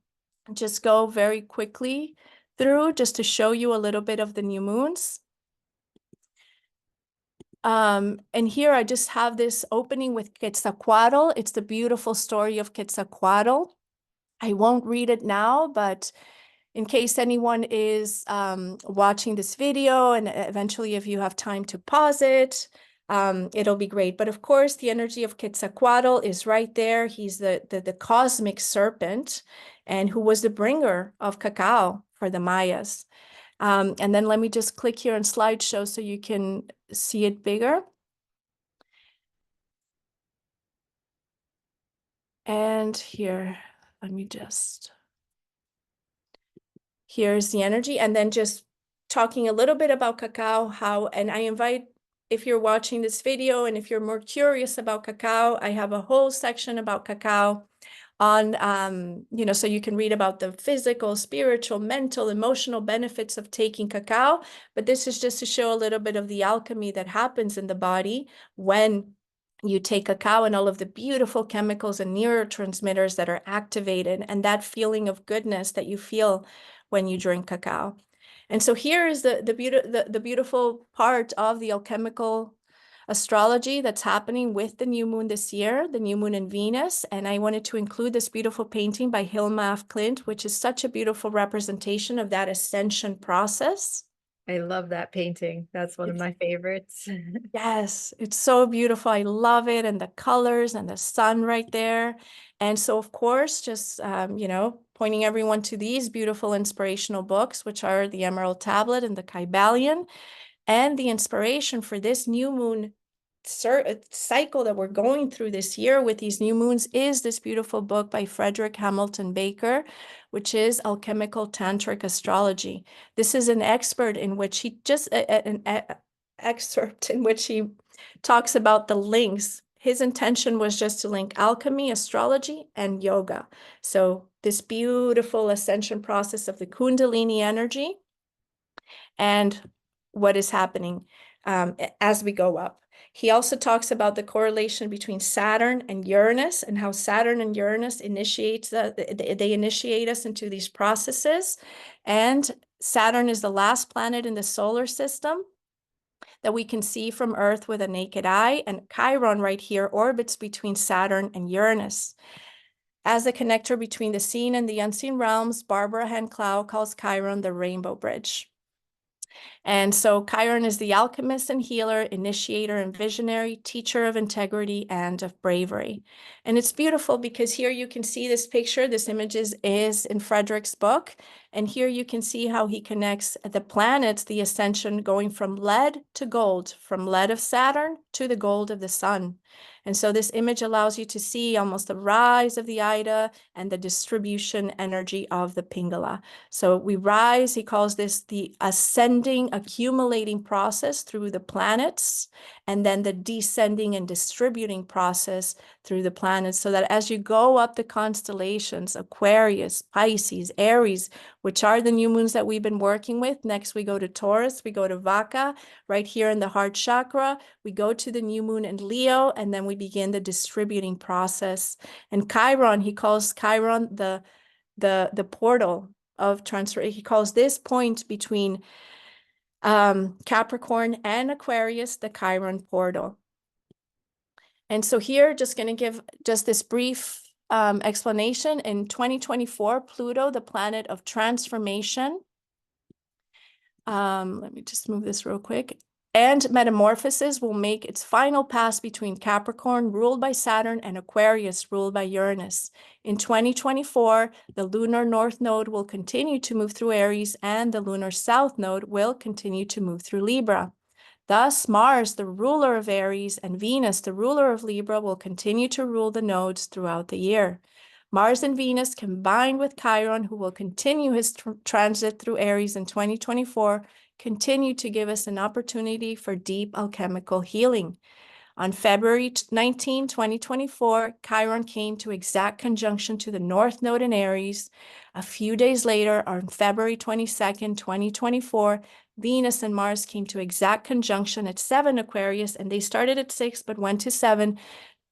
just go very quickly through, just to show you a little bit of the new moons. And here I just have this opening with Quetzalcoatl. It's the beautiful story of Quetzalcoatl. I won't read it now, but in case anyone is watching this video, and eventually if you have time to pause it, it'll be great. But of course, the energy of Quetzalcoatl is right there. He's the cosmic serpent, and who was the bringer of cacao for the Mayas. And then let me just click here on slideshow so you can see it bigger. And here, let me just, here's the energy. And then just talking a little bit about cacao, and I invite, if you're watching this video and if you're more curious about cacao, I have a whole section about cacao on, so you can read about the physical, spiritual, mental, emotional benefits of taking cacao. But this is just to show a little bit of the alchemy that happens in the body when you take cacao, and all of the beautiful chemicals and neurotransmitters that are activated, and that feeling of goodness that you feel when you drink cacao. And so here is the beautiful part of the alchemical astrology that's happening with the new moon this year, the new moon in Venus. And I wanted to include this beautiful painting by Hilma af Klint, which is such a beautiful representation of that ascension process. I love that painting. That's one of my favorites. Yes, it's so beautiful. I love it. And the colors and the sun right there. And so, of course, just, pointing everyone to these beautiful inspirational books, which are the Emerald Tablet and the Kybalion. And the inspiration for this new moon cycle that we're going through this year with these new moons is this beautiful book by Frederick Hamilton Baker, which is Alchemical Tantric Astrology. This is an expert in which he just an excerpt in which he talks about the links. His intention was just to link alchemy, astrology, and yoga. So this beautiful ascension process of the Kundalini energy and what is happening as we go up. He also talks about the correlation between Saturn and Uranus, and how Saturn and Uranus they initiate us into these processes. And Saturn is the last planet in the solar system that we can see from Earth with a naked eye. And Chiron right here orbits between Saturn and Uranus. As a connector between the seen and the unseen realms, Barbara Hand Clow calls Chiron the rainbow bridge. And so Chiron is the alchemist and healer, initiator and visionary, teacher of integrity and of bravery. And it's beautiful because here you can see this picture. This image is in Frederick's book. And here you can see how he connects the planets, the ascension going from lead to gold, from lead of Saturn to the gold of the sun. And so this image allows you to see almost the rise of the Ida and the distribution energy of the Pingala. So we rise, he calls this the ascending, accumulating process through the planets, and then the descending and distributing process through the planets, so that as you go up the constellations, Aquarius, Pisces, Aries, which are the new moons that we've been working with. Next, we go to Taurus, we go to Vaka, right here in the heart chakra. We go to the new moon in Leo, and then we begin the distributing process. And Chiron, he calls Chiron the portal of transfer. He calls this point between Capricorn and Aquarius the Chiron portal. And so here, just going to give just this brief explanation. In 2024, Pluto, the planet of transformation, let me just move this real quick, and metamorphosis will make its final pass between Capricorn, ruled by Saturn, and Aquarius, ruled by Uranus. In 2024, the lunar north node will continue to move through Aries, and the lunar south node will continue to move through Libra. Thus, Mars, the ruler of Aries, and Venus, the ruler of Libra, will continue to rule the nodes throughout the year. Mars and Venus combined with Chiron, who will continue his transit through Aries in 2024, continue to give us an opportunity for deep alchemical healing. On February 19, 2024, Chiron came to exact conjunction to the North Node in Aries. A few days later, on February 22nd, 2024, Venus and Mars came to exact conjunction at 7 Aquarius, and they started at 6 but went to 7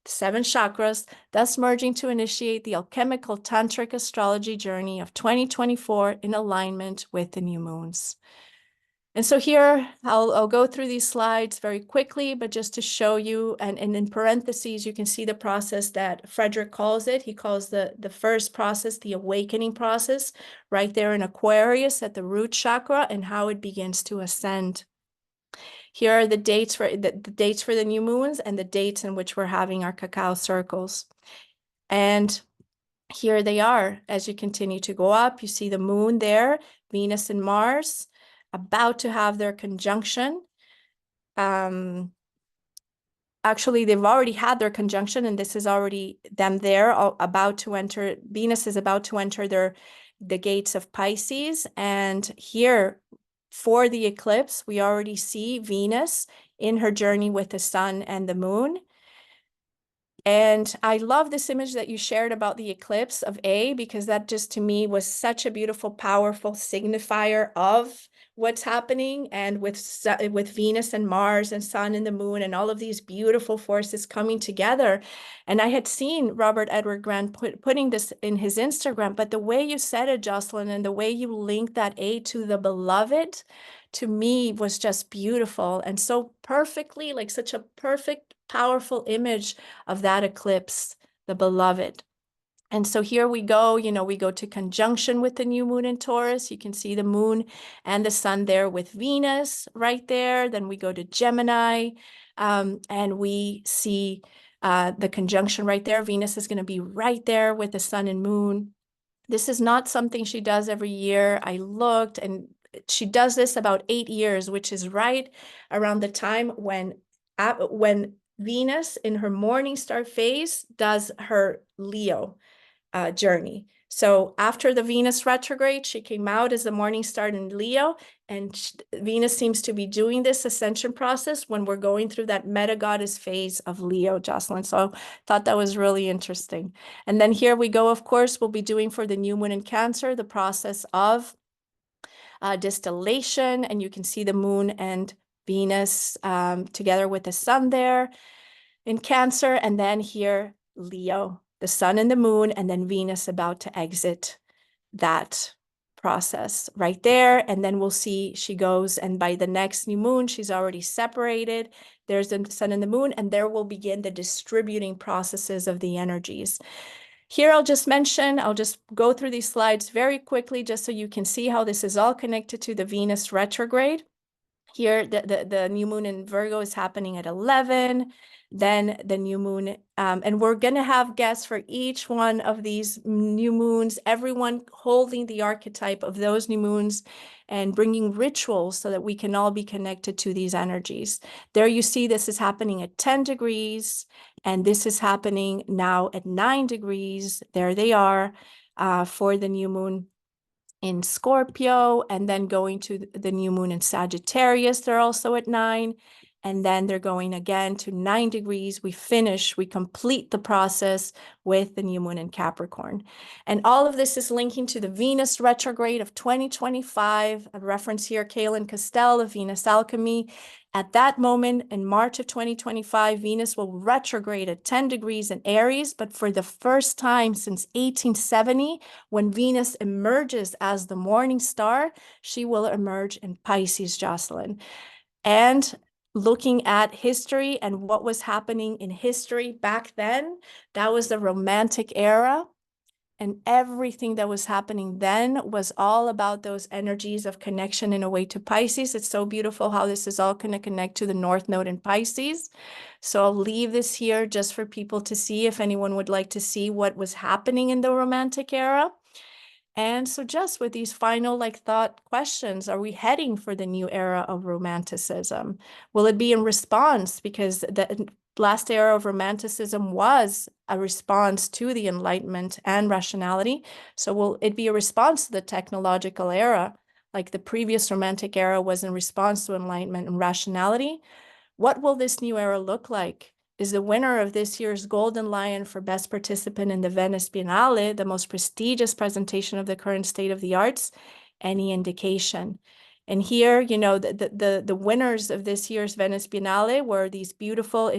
chakras, thus merging to initiate the alchemical tantric astrology journey of 2024 in alignment with the new moons. And so here, I'll go through these slides very quickly, but just to show you, and in parentheses, you can see the process that Frederick calls it. He calls the first process the awakening process, right there in Aquarius at the root chakra, and how it begins to ascend. Here are the dates for the new moons and the dates in which we're having our cacao circles. And here they are. As you continue to go up, you see the moon there, Venus and Mars, about to have their conjunction. Actually, they've already had their conjunction, and this is already them there, about to enter. Venus is about to enter the gates of Pisces. And here, for the eclipse, we already see Venus in her journey with the sun and the moon. And I love this image that you shared about the eclipse of A, because that just to me was such a beautiful, powerful signifier of what's happening, and with Venus and Mars and Sun and the Moon and all of these beautiful forces coming together. And I had seen Robert Edward Grant putting this in his Instagram, but the way you said it, Jocelyn, and the way you linked that A to the beloved, to me was just beautiful, and so perfectly, like such a perfect, powerful image of that eclipse, the beloved. And so here we go, we go to conjunction with the new moon in Taurus. You can see the moon and the sun there with Venus right there. Then we go to Gemini, and we see the conjunction right there. Venus is going to be right there with the sun and moon. This is not something she does every year. I looked, and she does this about 8 years, which is right around the time when Venus in her morning star phase does her Leo journey. So after the Venus retrograde, she came out as the morning star in Leo, and Venus seems to be doing this ascension process when we're going through that meta goddess phase of Leo, Jocelyn. So I thought that was really interesting. And then here we go, of course, we'll be doing for the new moon in Cancer, the process of distillation, and you can see the moon and Venus together with the sun there in Cancer, and then here Leo, the sun and the moon, and then Venus about to exit that process right there. And then we'll see she goes, and by the next new moon, she's already separated. There's the sun and the moon, and there will begin the distributing processes of the energies. Here, I'll just go through these slides very quickly, just so you can see how this is all connected to the Venus retrograde. Here, the new moon in Virgo is happening at 11, then the new moon, and we're going to have guests for each one of these new moons, everyone holding the archetype of those new moons and bringing rituals so that we can all be connected to these energies. There you see this is happening at 10 degrees, and this is happening now at 9 degrees. There they are for the new moon in Scorpio, and then going to the new moon in Sagittarius. They're also at 9. And then they're going again to 9 degrees. We complete the process with the new moon in Capricorn. And all of this is linking to the Venus retrograde of 2025. A reference here, Kaylin Castell of Venus Alchemy. At that moment, in March of 2025, Venus will retrograde at 10 degrees in Aries, but for the first time since 1870, when Venus emerges as the morning star, she will emerge in Pisces, Jocelyn. And looking at history and what was happening in history back then, that was the Romantic era. And everything that was happening then was all about those energies of connection in a way to Pisces. It's so beautiful how this is all going to connect to the North Node in Pisces. So I'll leave this here just for people to see if anyone would like to see what was happening in the Romantic era. And so just with these final thought questions, are we heading for the new era of Romanticism? Will it be in response? Because the last era of Romanticism was a response to the Enlightenment and rationality. So will it be a response to the technological era, like the previous Romantic era was in response to Enlightenment and rationality? What will this new era look like? Is the winner of this year's Golden Lion for Best Participant in the Venice Biennale, the most prestigious presentation of the current state of the arts, any indication? And here, you know, the winners of this year's Venice Biennale were these beautiful,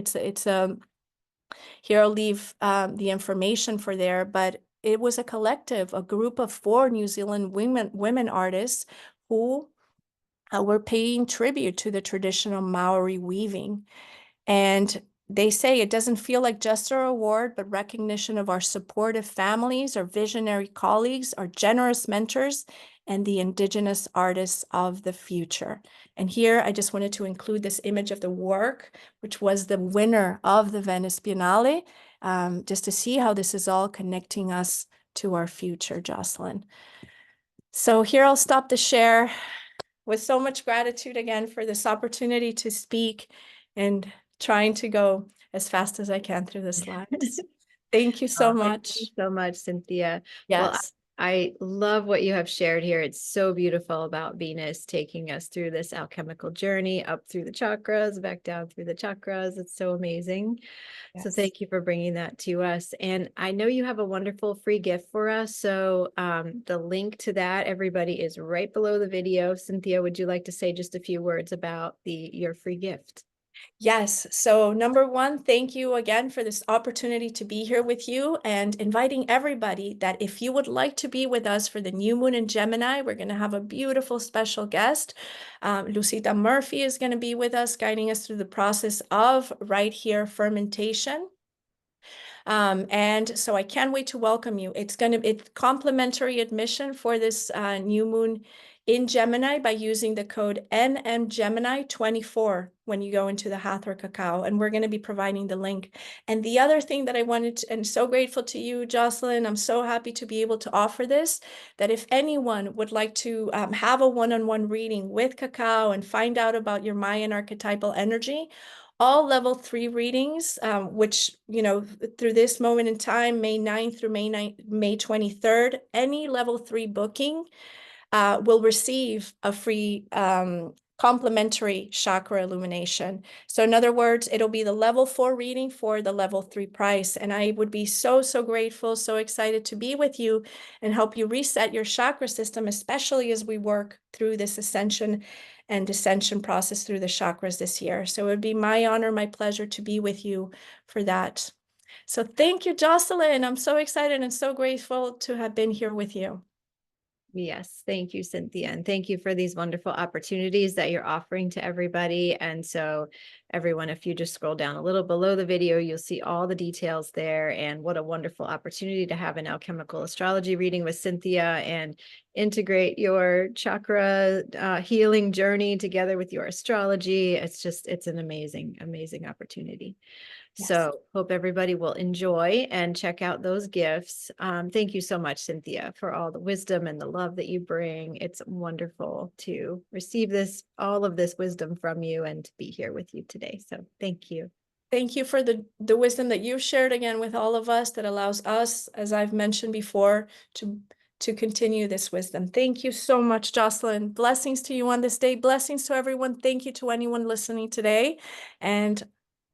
here I'll leave the information for there, but it was a collective, a group of 4 New Zealand women artists who were paying tribute to the traditional Maori weaving. And they say it doesn't feel like just a reward, but recognition of our supportive families, our visionary colleagues, our generous mentors, and the indigenous artists of the future. And here I just wanted to include this image of the work, which was the winner of the Venice Biennale, just to see how this is all connecting us to our future, Jocelyn. So here I'll stop the share with so much gratitude again for this opportunity to speak and trying to go as fast as I can through the slides. Thank you so Thank you much. so much, Cynthia. Well, Yes. I love what you have shared here. It's so beautiful about Venus taking us through this alchemical journey up through the chakras, back down through the chakras. It's so amazing. So Yes. thank you for bringing that to us. And I know you have a wonderful free gift for us. So the link to that, everybody, is right below the video. Cynthia, would you like to say just a few words about your free gift? Yes. So number one, thank you again for this opportunity to be here with you, and inviting everybody that if you would like to be with us for the new moon in Gemini, we're going to have a beautiful special guest. Lucita Murphy is going to be with us, guiding us through the process of right here fermentation. And so I can't wait to welcome you. It's complimentary admission for this new moon in Gemini by using the code NMGemini24 when you go into the Hathor Cacao, and we're going to be providing the link. And the other thing that I wanted to, and so grateful to you, Jocelyn, I'm so happy to be able to offer this, that if anyone would like to have a one-on-one reading with Cacao and find out about your Mayan archetypal energy, all level 3 readings, which, you know, through this moment in time, May 9th through May 23rd, any level 3 booking will receive a free complimentary chakra illumination. So in other words, it'll be the level 4 reading for the level 3 price. And I would be so, so grateful, so excited to be with you and help you reset your chakra system, especially as we work through this ascension and descension process through the chakras this year. So it would be my honor, my pleasure to be with you for that. So thank you, Jocelyn. I'm so excited and so grateful to have been here with you. Yes, thank you, Cynthia. And thank you for these wonderful opportunities that you're offering to everybody. And so, everyone, if you just scroll down a little below the video, you'll see all the details there. And what a wonderful opportunity to have an alchemical astrology reading with Cynthia and integrate your chakra healing journey together with your astrology. It's an amazing, amazing opportunity. Yes. So hope everybody will enjoy and check out those gifts. Thank you so much, Cynthia, for all the wisdom and the love that you bring. It's wonderful to receive all of this wisdom from you and to be here with you today. So thank you. Thank you for the wisdom that you've shared again with all of us that allows us, as I've mentioned before, to continue this wisdom. Thank you so much, Jocelyn. Blessings to you on this day. Blessings to everyone. Thank you to anyone listening today. And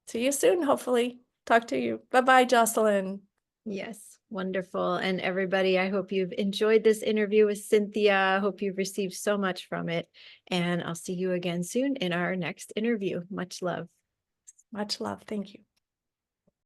see you soon, hopefully. Talk to you. Bye-bye, Jocelyn. Yes, wonderful. And everybody, I hope you've enjoyed this interview with Cynthia. I hope you've received so much from it. And I'll see you again soon in our next interview. Much love. Much love. Thank you.